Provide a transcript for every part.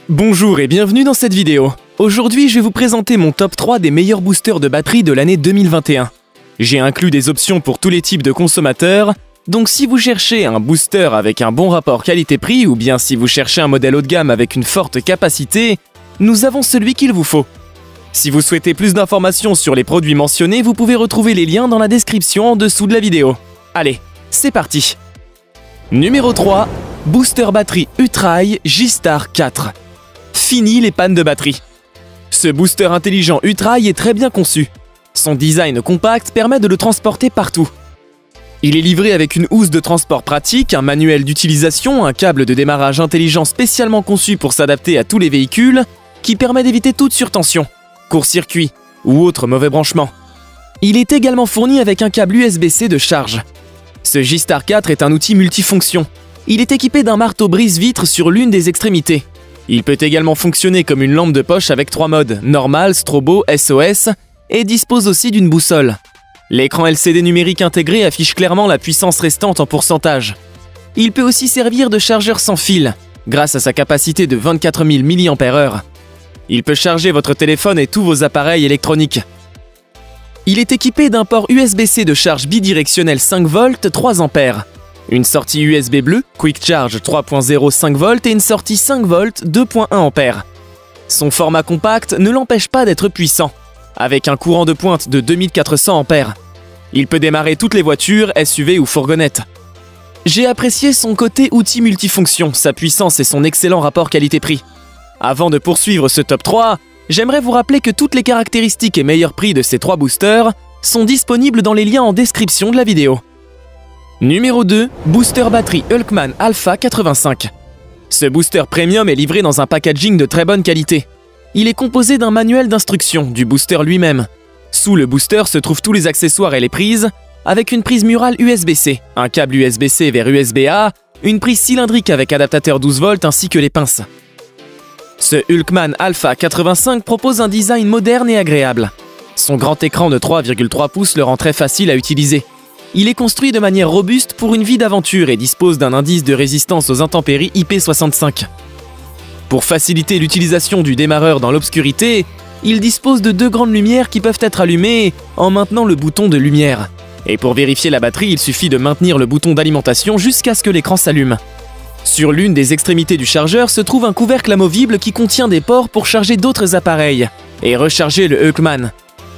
Bonjour et bienvenue dans cette vidéo. Aujourd'hui, je vais vous présenter mon top 3 des meilleurs boosters de batterie de l'année 2021. J'ai inclus des options pour tous les types de consommateurs, donc si vous cherchez un booster avec un bon rapport qualité-prix ou bien si vous cherchez un modèle haut de gamme avec une forte capacité, nous avons celui qu'il vous faut. Si vous souhaitez plus d'informations sur les produits mentionnés, vous pouvez retrouver les liens dans la description en dessous de la vidéo. Allez, c'est parti. Numéro 3, Booster batterie U-Trail G-Star 4. Fini les pannes de batterie. Ce booster intelligent U-Trail est très bien conçu. Son design compact permet de le transporter partout. Il est livré avec une housse de transport pratique, un manuel d'utilisation, un câble de démarrage intelligent spécialement conçu pour s'adapter à tous les véhicules, qui permet d'éviter toute surtension, court-circuit ou autre mauvais branchement. Il est également fourni avec un câble USB-C de charge. Ce G-Star 4 est un outil multifonction. Il est équipé d'un marteau brise-vitre sur l'une des extrémités. Il peut également fonctionner comme une lampe de poche avec 3 modes, normal, strobo, SOS, et dispose aussi d'une boussole. L'écran LCD numérique intégré affiche clairement la puissance restante en pourcentage. Il peut aussi servir de chargeur sans fil, grâce à sa capacité de 24 000 mAh. Il peut charger votre téléphone et tous vos appareils électroniques. Il est équipé d'un port USB-C de charge bidirectionnel 5V 3A, une sortie USB bleue, Quick Charge 3.0 5V et une sortie 5V 2.1A. Son format compact ne l'empêche pas d'être puissant, avec un courant de pointe de 2400A. Il peut démarrer toutes les voitures, SUV ou fourgonnettes. J'ai apprécié son côté outil multifonction, sa puissance et son excellent rapport qualité-prix. Avant de poursuivre ce top 3, j'aimerais vous rappeler que toutes les caractéristiques et meilleurs prix de ces 3 boosters sont disponibles dans les liens en description de la vidéo. Numéro 2, Booster batterie Hulkman Alpha 85. Ce booster premium est livré dans un packaging de très bonne qualité. Il est composé d'un manuel d'instruction du booster lui-même. Sous le booster se trouvent tous les accessoires et les prises, avec une prise murale USB-C, un câble USB-C vers USB-A, une prise cylindrique avec adaptateur 12V ainsi que les pinces. Ce Hulkman Alpha 85 propose un design moderne et agréable. Son grand écran de 3,3 pouces le rend très facile à utiliser. Il est construit de manière robuste pour une vie d'aventure et dispose d'un indice de résistance aux intempéries IP65. Pour faciliter l'utilisation du démarreur dans l'obscurité, il dispose de 2 grandes lumières qui peuvent être allumées en maintenant le bouton de lumière. Et pour vérifier la batterie, il suffit de maintenir le bouton d'alimentation jusqu'à ce que l'écran s'allume. Sur l'une des extrémités du chargeur se trouve un couvercle amovible qui contient des ports pour charger d'autres appareils et recharger le Hulkman.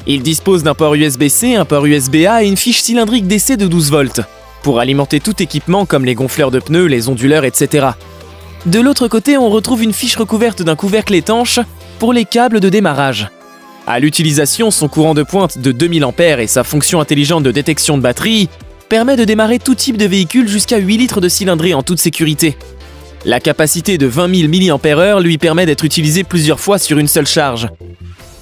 Il dispose d'un port USB-C, un port USB-A et une fiche cylindrique d'essai de 12V pour alimenter tout équipement comme les gonfleurs de pneus, les onduleurs, etc. De l'autre côté, on retrouve une fiche recouverte d'un couvercle étanche pour les câbles de démarrage. À l'utilisation, son courant de pointe de 2000A et sa fonction intelligente de détection de batterie permet de démarrer tout type de véhicule jusqu'à 8 litres de cylindrée en toute sécurité. La capacité de 20 000 mAh lui permet d'être utilisée plusieurs fois sur une seule charge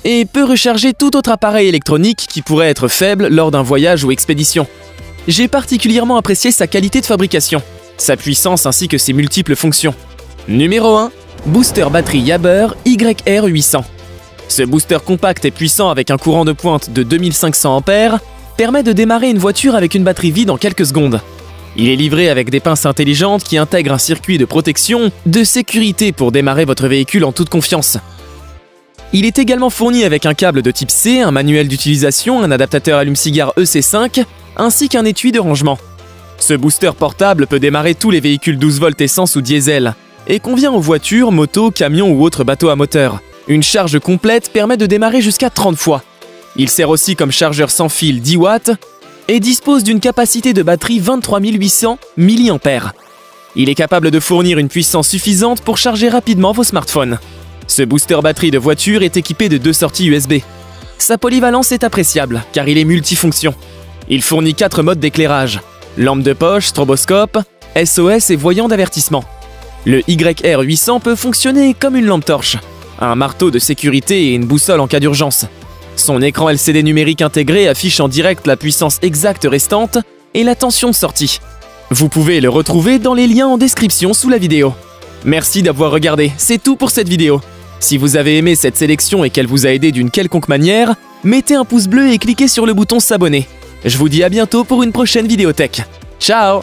et peut recharger tout autre appareil électronique qui pourrait être faible lors d'un voyage ou expédition. J'ai particulièrement apprécié sa qualité de fabrication, sa puissance ainsi que ses multiples fonctions. Numéro 1, Booster batterie Jaber YR800. Ce booster compact et puissant avec un courant de pointe de 2500A permet de démarrer une voiture avec une batterie vide en quelques secondes. Il est livré avec des pinces intelligentes qui intègrent un circuit de protection, de sécurité pour démarrer votre véhicule en toute confiance. Il est également fourni avec un câble de type C, un manuel d'utilisation, un adaptateur allume-cigare EC5, ainsi qu'un étui de rangement. Ce booster portable peut démarrer tous les véhicules 12V essence ou diesel, et convient aux voitures, motos, camions ou autres bateaux à moteur. Une charge complète permet de démarrer jusqu'à 30 fois. Il sert aussi comme chargeur sans fil 10 watts et dispose d'une capacité de batterie 23 800 mAh. Il est capable de fournir une puissance suffisante pour charger rapidement vos smartphones. Ce booster batterie de voiture est équipé de 2 sorties USB. Sa polyvalence est appréciable car il est multifonction. Il fournit 4 modes d'éclairage, lampe de poche, stroboscope, SOS et voyant d'avertissement. Le YR800 peut fonctionner comme une lampe torche, un marteau de sécurité et une boussole en cas d'urgence. Son écran LCD numérique intégré affiche en direct la puissance exacte restante et la tension de sortie. Vous pouvez le retrouver dans les liens en description sous la vidéo. Merci d'avoir regardé, c'est tout pour cette vidéo. Si vous avez aimé cette sélection et qu'elle vous a aidé d'une quelconque manière, mettez un pouce bleu et cliquez sur le bouton s'abonner. Je vous dis à bientôt pour une prochaine vidéo tech. Ciao!